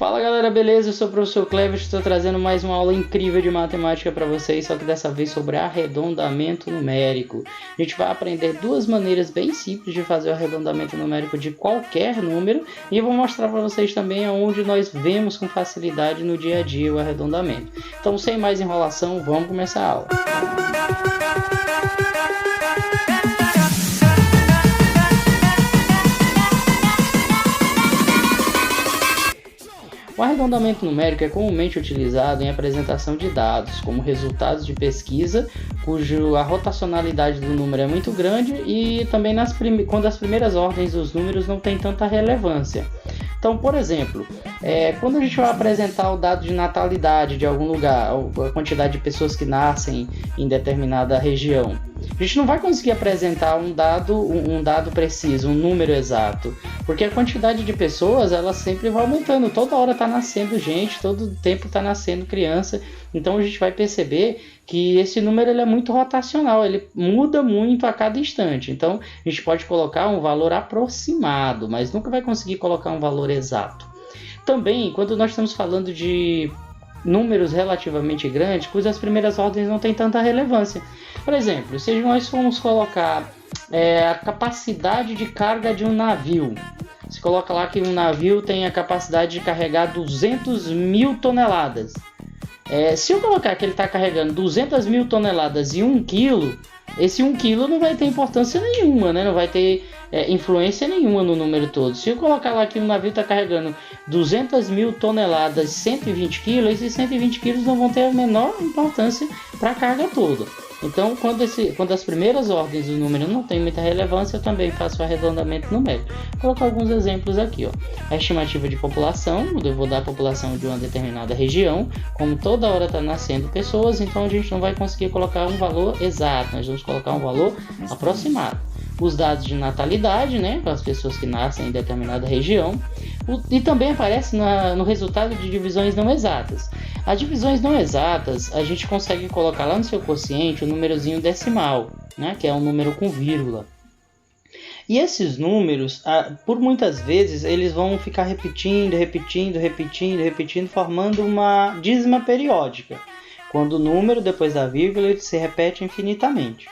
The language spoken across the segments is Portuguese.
Fala galera, beleza? Eu sou o professor Cleber, estou trazendo mais uma aula incrível de matemática para vocês, só que dessa vez sobre arredondamento numérico. A gente vai aprender duas maneiras bem simples de fazer o arredondamento numérico de qualquer número e eu vou mostrar para vocês também aonde nós vemos com facilidade no dia a dia o arredondamento. Então, sem mais enrolação, vamos começar a aula. O arredondamento numérico é comumente utilizado em apresentação de dados, como resultados de pesquisa, cuja a rotacionalidade do número é muito grande e também quando as primeiras ordens dos números não têm tanta relevância. Então, por exemplo, quando a gente vai apresentar o dado de natalidade de algum lugar, a quantidade de pessoas que nascem em determinada região, a gente não vai conseguir apresentar um dado preciso, um número exato, porque a quantidade de pessoas ela sempre vai aumentando, toda hora está nascendo gente, todo tempo está nascendo criança, então a gente vai perceber que esse número ele é muito rotacional, ele muda muito a cada instante, então a gente pode colocar um valor aproximado, mas nunca vai conseguir colocar um valor exato. Também, quando nós estamos falando de números relativamente grandes, cujas primeiras ordens não têm tanta relevância. Por exemplo, se nós formos colocar a capacidade de carga de um navio, se coloca lá que um navio tem a capacidade de carregar 200 mil toneladas. Se eu colocar que ele está carregando 200 mil toneladas e 1 quilo, esse 1 quilo não vai ter importância nenhuma, né? Não vai ter influência nenhuma no número todo. Se eu colocar lá que o navio está carregando 200 mil toneladas e 120 quilos, esses 120 quilos não vão ter a menor importância para a carga toda. Então, quando as primeiras ordens do número não têm muita relevância, eu também faço o arredondamento numérico. Vou colocar alguns exemplos aqui. A estimativa de população, eu vou dar a população de uma determinada região. Como toda hora está nascendo pessoas, então a gente não vai conseguir colocar um valor exato, nós vamos colocar um valor aproximado. Os dados de natalidade, né, para as pessoas que nascem em determinada região, e também aparece no resultado de divisões não exatas. As divisões não exatas, a gente consegue colocar lá no seu quociente o númerozinho decimal, né, que é um número com vírgula. E esses números, por muitas vezes, eles vão ficar repetindo, formando uma dízima periódica, quando o número depois da vírgula ele se repete infinitamente.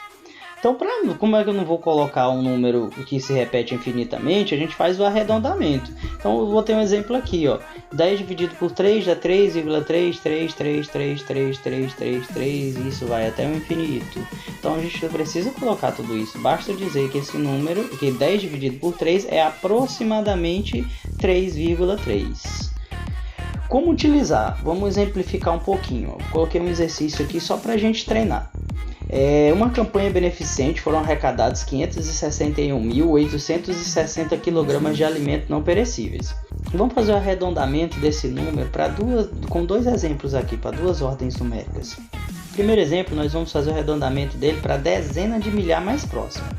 Então, como é que eu não vou colocar um número que se repete infinitamente, a gente faz o arredondamento. Então, eu vou ter um exemplo aqui, ó. 10 dividido por 3 dá 3,3333333, e isso vai até o infinito. Então, a gente não precisa colocar tudo isso. Basta dizer que esse número, que 10 dividido por 3 é aproximadamente 3,3. Como utilizar? Vamos exemplificar um pouquinho. Eu coloquei um exercício aqui só para a gente treinar. Uma campanha beneficente foram arrecadados 561.860 kg de alimentos não perecíveis. Vamos fazer o arredondamento desse número com dois exemplos aqui, para duas ordens numéricas. Primeiro exemplo, nós vamos fazer o arredondamento dele para a dezena de milhar mais próxima.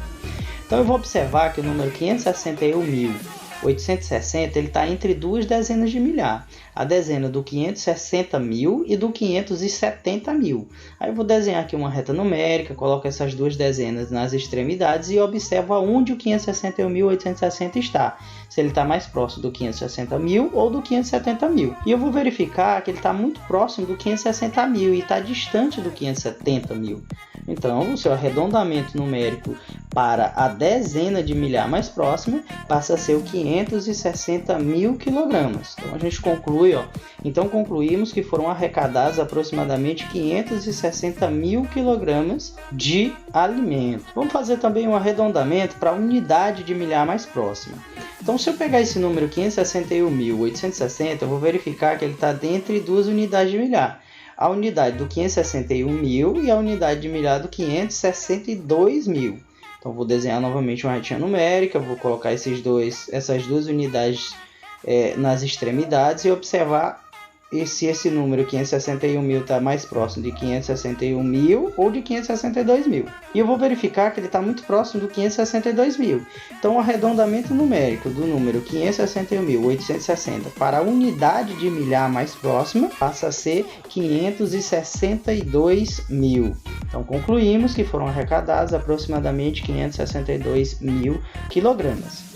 Então eu vou observar que o número 561.860 ele está entre duas dezenas de milhar, a dezena do 560 mil e do 570 mil. Aí eu vou desenhar aqui uma reta numérica, coloco essas duas dezenas nas extremidades e observo aonde o 561.860 está, se ele está mais próximo do 560 mil ou do 570 mil. E eu vou verificar que ele está muito próximo do 560 mil e está distante do 570 mil. Então, o seu arredondamento numérico para a dezena de milhar mais próxima passa a ser o 560 mil quilogramas. Então, a gente conclui, então concluímos que foram arrecadados aproximadamente 560 mil quilogramas de alimento. Vamos fazer também um arredondamento para a unidade de milhar mais próxima. Então, se eu pegar esse número 561.860, eu vou verificar que ele está dentro de duas unidades de milhar. A unidade do 561 mil e a unidade de milhar do 562 mil. Então, vou desenhar novamente uma retinha numérica, vou colocar essas duas unidades nas extremidades e observar se esse número 561 mil está mais próximo de 561 mil ou de 562 mil. E eu vou verificar que ele está muito próximo do 562 mil. Então, o arredondamento numérico do número 561.860 para a unidade de milhar mais próxima passa a ser 562 mil. Então, concluímos que foram arrecadados aproximadamente 562 mil quilogramas.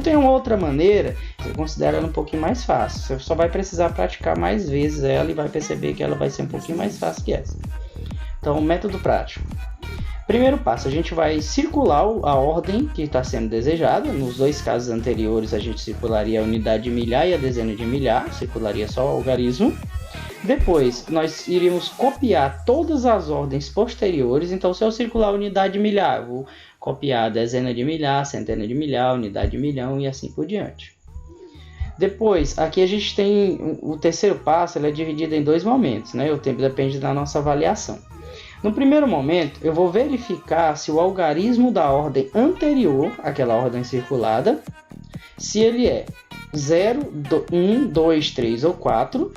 Tem uma outra maneira, eu considero ela um pouquinho mais fácil. Você só vai precisar praticar mais vezes ela e vai perceber que ela vai ser um pouquinho mais fácil que essa. Então, método prático. Primeiro passo, a gente vai circular a ordem que está sendo desejada. Nos dois casos anteriores, a gente circularia a unidade de milhar e a dezena de milhar, circularia só o algarismo. Depois, nós iríamos copiar todas as ordens posteriores. Então, se eu circular a unidade de milhar, eu vou copiar a dezena de milhar, centena de milhar, unidade de milhão e assim por diante. Depois, aqui a gente tem o terceiro passo, ele é dividido em dois momentos, né? O tempo depende da nossa avaliação. No primeiro momento, eu vou verificar se o algarismo da ordem anterior àquela ordem circulada, se ele é 0, 1, 2, 3 ou 4,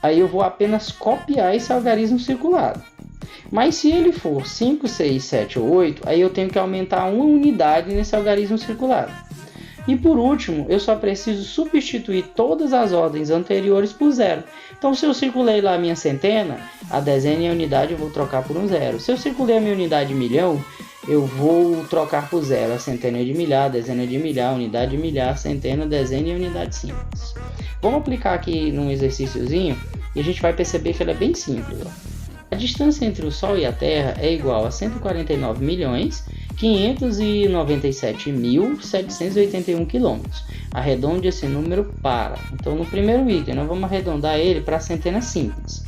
aí eu vou apenas copiar esse algarismo circulado. Mas se ele for 5, 6, 7 ou 8, aí eu tenho que aumentar uma unidade nesse algarismo circulado. E por último, eu só preciso substituir todas as ordens anteriores por 0. Então, se eu circulei lá a minha centena, a dezena e a unidade eu vou trocar por um 0. Se eu circulei a minha unidade de milhão, eu vou trocar por 0 a centena de milhar, a dezena de milhar, a unidade de milhar, centena, dezena e a unidade simples. Vamos aplicar aqui num exercíciozinho e a gente vai perceber que ele é bem simples. Ó. A distância entre o Sol e a Terra é igual a 149.597.781 km. Arredonde esse número para. Então, no primeiro item, nós vamos arredondar ele para a centena simples.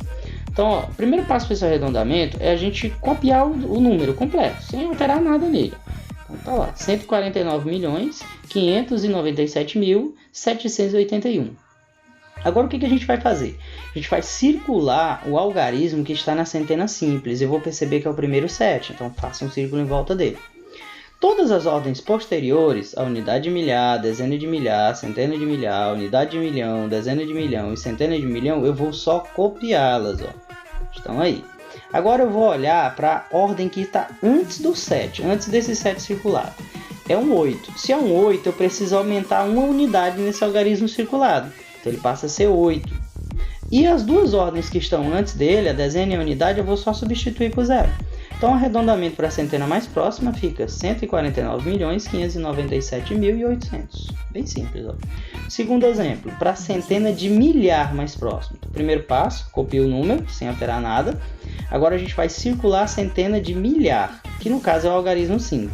Então, ó, o primeiro passo para esse arredondamento é a gente copiar o número completo, sem alterar nada nele. Então, tá lá, 149.597.781. Agora, o que a gente vai fazer? A gente vai circular o algarismo que está na centena simples. Eu vou perceber que é o primeiro 7, então faça um círculo em volta dele. Todas as ordens posteriores, a unidade de milhar, dezena de milhar, centena de milhar, unidade de milhão, dezena de milhão e centena de milhão, eu vou só copiá-las. Estão aí. Agora eu vou olhar para a ordem que está antes do 7, antes desse 7 circulado. É um 8. Se é um 8, eu preciso aumentar uma unidade nesse algarismo circulado. Então ele passa a ser 8. E as duas ordens que estão antes dele, a dezena e a unidade, eu vou só substituir por 0. Então, o arredondamento para a centena mais próxima fica 149.597.800. Bem simples. Ó. Segundo exemplo, para a centena de milhar mais próxima. Então, primeiro passo, copia o número, sem alterar nada. Agora a gente vai circular a centena de milhar, que no caso é o algarismo 5.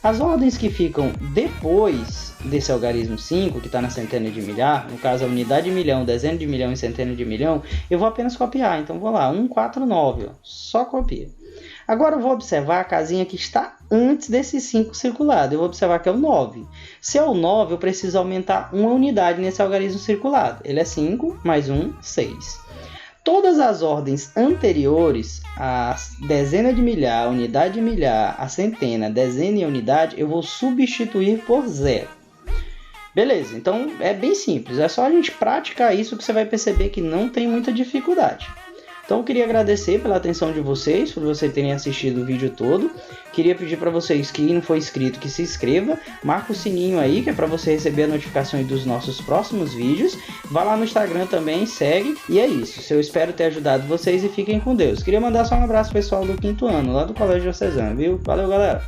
As ordens que ficam depois desse algarismo 5, que está na centena de milhar, no caso a unidade de milhão, dezena de milhão e centena de milhão, eu vou apenas copiar. Então, vou lá, 149, ó, só copia. Agora eu vou observar a casinha que está antes desse 5 circulado. Eu vou observar que é o 9. Se é o 9, eu preciso aumentar uma unidade nesse algarismo circulado. Ele é 5 mais 1, 6. Todas as ordens anteriores, a dezena de milhar, a unidade de milhar, a centena, dezena e a unidade, eu vou substituir por 0. Beleza, então é bem simples. É só a gente praticar isso que você vai perceber que não tem muita dificuldade. Então eu queria agradecer pela atenção de vocês, por vocês terem assistido o vídeo todo. Queria pedir para vocês que não for inscrito que se inscreva, marca o sininho aí que é para você receber a notificação dos nossos próximos vídeos. Vá lá no Instagram também, segue. E é isso, eu espero ter ajudado vocês e fiquem com Deus. Queria mandar só um abraço pessoal do 5º ano, lá do Colégio Diocesano, viu? Valeu, galera!